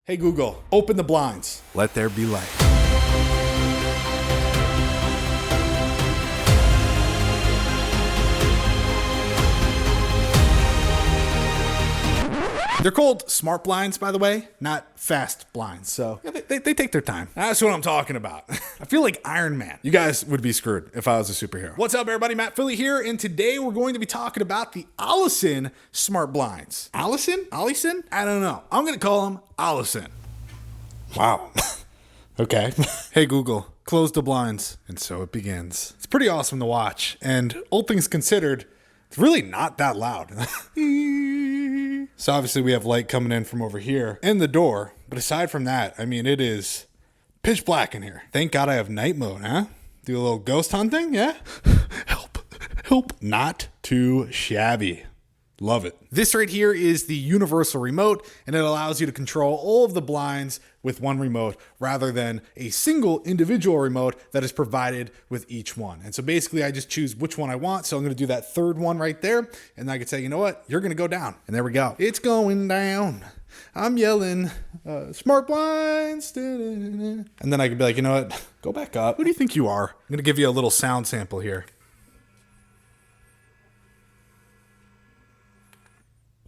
Hey Google, open the blinds. Let there be light. They're called smart blinds, by the way, not fast blinds. So yeah, they take their time. That's what I'm talking about. I feel like Iron Man. You guys would be screwed if I was a superhero. What's up, everybody? Matt Philly here, and today we're going to be talking about the Allesin smart blinds. Allesin? I don't know. I'm going to call them Allesin. Wow. Okay. Hey Google, close the blinds. And so it begins. It's pretty awesome to watch, and all things considered, it's really not that loud. So obviously we have light coming in from over here and the door. But aside from that, I mean, it is pitch black in here. Thank God I have night mode, huh? Do a little ghost hunting, yeah? Help. Not too shabby. Love it. This right here is the universal remote, and it allows you to control all of the blinds with one remote rather than a single individual remote that is provided with each one. And so basically I just choose which one I want. So I'm going to do that third one right there. And I could say, you know what? You're going to go down. And there we go. It's going down. I'm yelling, smart blinds. And then I could be like, you know what? Go back up. Who do you think you are? I'm going to give you a little sound sample here.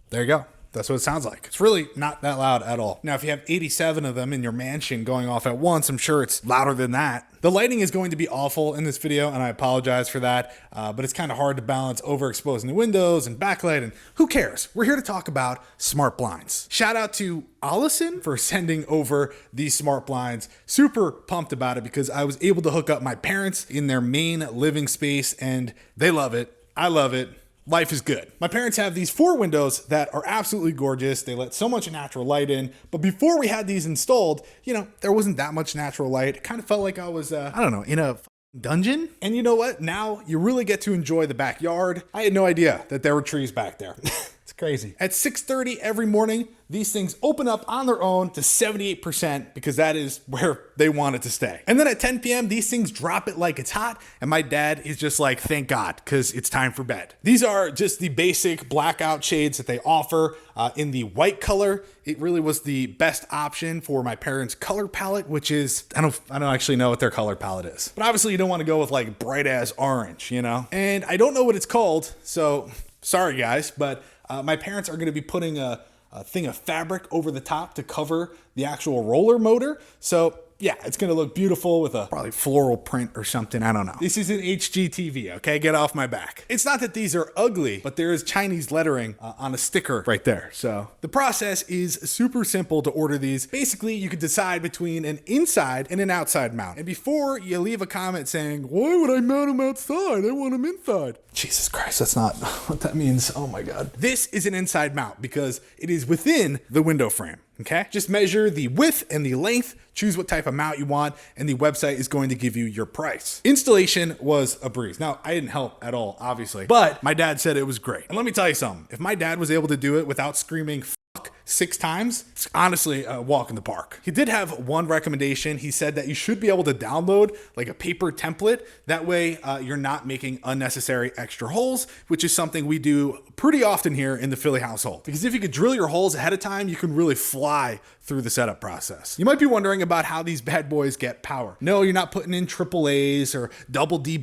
There you go. That's what it sounds like. It's really not that loud at all. Now, if you have 87 of them in your mansion going off at once, I'm sure it's louder than that. The lighting is going to be awful in this video, and I apologize for that, but it's kind of hard to balance overexposing the windows and backlight, and who cares? We're here to talk about smart blinds. Shout out to Allesin for sending over these smart blinds. Super pumped about it because I was able to hook up my parents in their main living space, and they love it. I love it. Life is good. My parents have these 4 windows that are absolutely gorgeous. They let so much natural light in. But before we had these installed, you know, there wasn't that much natural light. It kind of felt like I was, I don't know, in a dungeon. And you know what? Now you really get to enjoy the backyard. I had no idea that there were trees back there. It's crazy. At 6:30 every morning, these things open up on their own to 78% because that is where they want it to stay. And then at 10 p.m., these things drop it like it's hot. And my dad is just like, thank God, because it's time for bed. These are just the basic blackout shades that they offer in the white color. It really was the best option for my parents' color palette, which is, I don't actually know what their color palette is. But obviously you don't want to go with like bright ass orange, you know? And I don't know what it's called. So sorry guys, but my parents are going to be putting a thing of fabric over the top to cover the actual roller motor. So yeah, it's going to look beautiful with a probably floral print or something. I don't know. This is an HGTV, okay? Get off my back. It's not that these are ugly, but there is Chinese lettering on a sticker right there. So the process is super simple to order these. Basically, you could decide between an inside and an outside mount. And before you leave a comment saying, why would I mount them outside? I want them inside. Jesus Christ, that's not what that means. Oh my God. This is an inside mount because it is within the window frame. Okay, just measure the width and the length, choose what type of mount you want, and the website is going to give you your price. Installation was a breeze. Now, I didn't help at all, obviously, but my dad said it was great. And let me tell you something, if my dad was able to do it without screaming fuck 6 times, it's honestly a walk in the park. He did have one recommendation. He said that you should be able to download like a paper template. That way you're not making unnecessary extra holes, which is something we do pretty often here in the Philly household. Because if you could drill your holes ahead of time, you can really fly through the setup process. You might be wondering about how these bad boys get power. No, you're not putting in AAAs or double D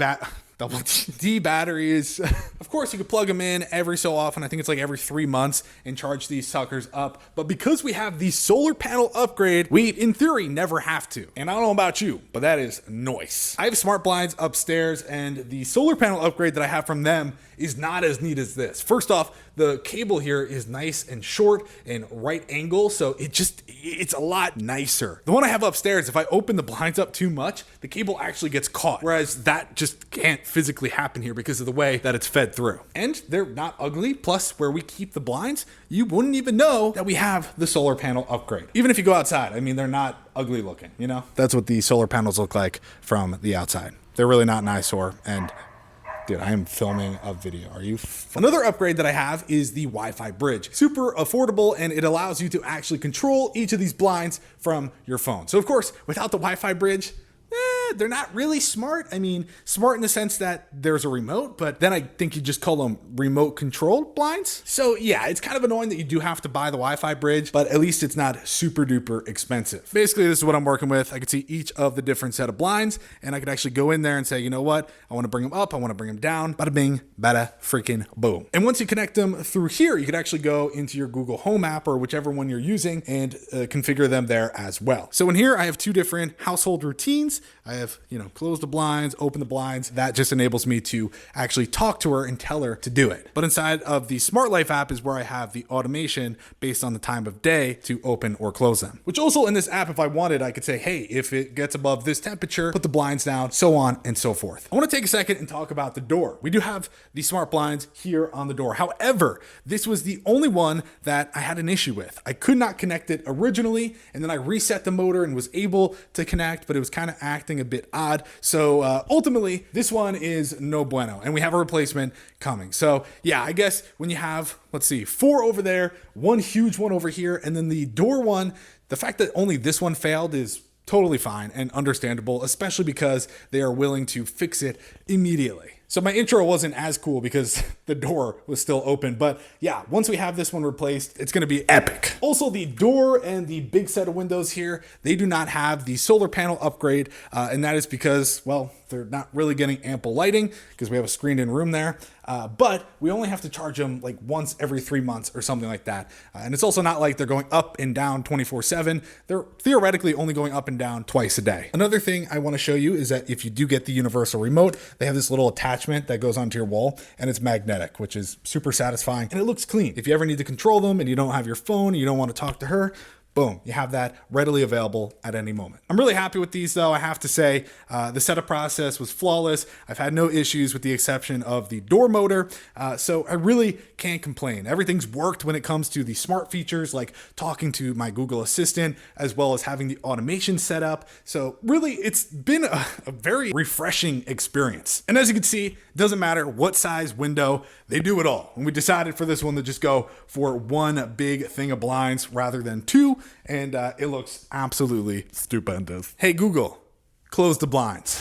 batteries. Of course, you could plug them in every so often. I think it's like every 3 months and charge these suckers up. But because we have the solar panel upgrade, we in theory never have to. And I don't know about you, but that is nice. I have smart blinds upstairs, and the solar panel upgrade that I have from them is not as neat as this. First off, the cable here is nice and short and right angle, so it's a lot nicer. The one I have upstairs, if I open the blinds up too much, the cable actually gets caught, whereas that just can't physically happen here because of the way that it's fed through. And they're not ugly, plus where we keep the blinds, you wouldn't even know that we have the solar panel upgrade. Even if you go outside, I mean, they're not ugly looking, you know? That's what the solar panels look like from the outside. They're really not an eyesore, and dude, I am filming a video. Are you? Another upgrade that I have is the Wi-Fi bridge. Super affordable, and it allows you to actually control each of these blinds from your phone. So of course, without the Wi-Fi bridge, they're not really smart. I mean, smart in the sense that there's a remote, but then I think you just call them remote controlled blinds. So yeah, it's kind of annoying that you do have to buy the Wi-Fi bridge, but at least it's not super duper expensive. Basically, this is what I'm working with. I could see each of the different set of blinds, and I could actually go in there and say, you know what? I want to bring them up. I want to bring them down. Bada bing, bada freaking boom. And once you connect them through here, you could actually go into your Google Home app or whichever one you're using and configure them there as well. So in here, I have two different household routines. I have, close the blinds, open the blinds. That just enables me to actually talk to her and tell her to do it. But inside of the Smart Life app is where I have the automation based on the time of day to open or close them. Which also in this app, if I wanted, I could say, hey, if it gets above this temperature, put the blinds down, so on and so forth. I want to take a second and talk about the door. We do have the smart blinds here on the door. However, this was the only one that I had an issue with. I could not connect it originally, and then I reset the motor and was able to connect, but it was kind of acting a bit odd. So ultimately, this one is no bueno, and we have a replacement coming. So yeah, I guess when you have, let's see, 4 over there, one huge one over here, and then the door one, the fact that only this one failed is totally fine and understandable, especially because they are willing to fix it immediately. So my intro wasn't as cool because the door was still open, but yeah, once we have this one replaced, it's gonna be epic. Also, the door and the big set of windows here, they do not have the solar panel upgrade, and that is because, well, they're not really getting ample lighting because we have a screened in room there, but we only have to charge them like once every 3 months or something like that. And it's also not like they're going up and down 24/7. They're theoretically only going up and down twice a day. Another thing I wanna show you is that if you do get the universal remote, they have this little attachment that goes onto your wall, and it's magnetic, which is super satisfying, and it looks clean. If you ever need to control them and you don't have your phone, and you don't want to talk to her, boom, you have that readily available at any moment. I'm really happy with these though. I have to say the setup process was flawless. I've had no issues with the exception of the door motor. So I really can't complain. Everything's worked when it comes to the smart features like talking to my Google Assistant, as well as having the automation set up. So really it's been a very refreshing experience. And as you can see, it doesn't matter what size window, they do it all. And we decided for this one to just go for one big thing of blinds rather than 2. And it looks absolutely stupendous. Hey Google, close the blinds.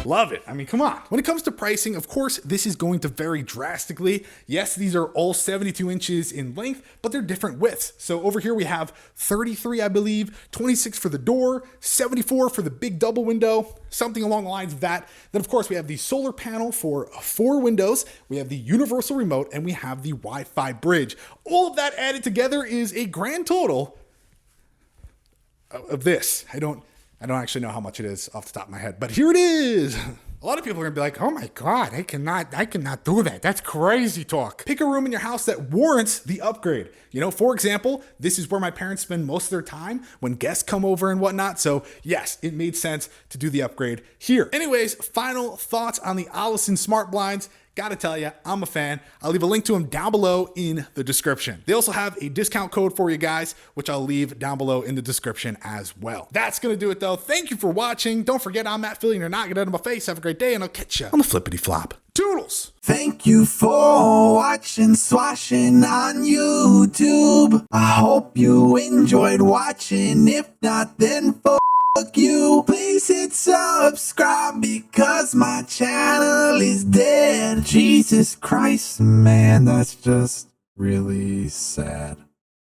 Love it. I mean, come on. When it comes to pricing, of course, this is going to vary drastically. Yes, these are all 72 inches in length, but they're different widths. So over here we have 33, I believe, 26 for the door, 74 for the big double window, something along the lines of that. Then of course we have the solar panel for 4 windows, we have the universal remote, and we have the Wi-Fi bridge. All of that added together is a grand total of this. I don't actually know how much it is off the top of my head, but here it is. A lot of people are gonna be like, oh my God, I cannot do that. That's crazy talk. Pick a room in your house that warrants the upgrade. For example, this is where my parents spend most of their time when guests come over and whatnot. So yes, it made sense to do the upgrade here. Anyways, final thoughts on the Allesin smart blinds. Gotta tell you, I'm a fan. I'll leave a link to them down below in the description. They also have a discount code for you guys, which I'll leave down below in the description as well. That's gonna do it though. Thank you for watching. Don't forget, I'm Matt Philly and you're not getting out of my face. Have a great day and I'll catch you on the flippity flop. Toodles! Thank you for watching Swashin on YouTube. I hope you enjoyed watching. If not, then fuck you. Please hit subscribe because my channel is dead. Jesus Christ, man, that's just really sad.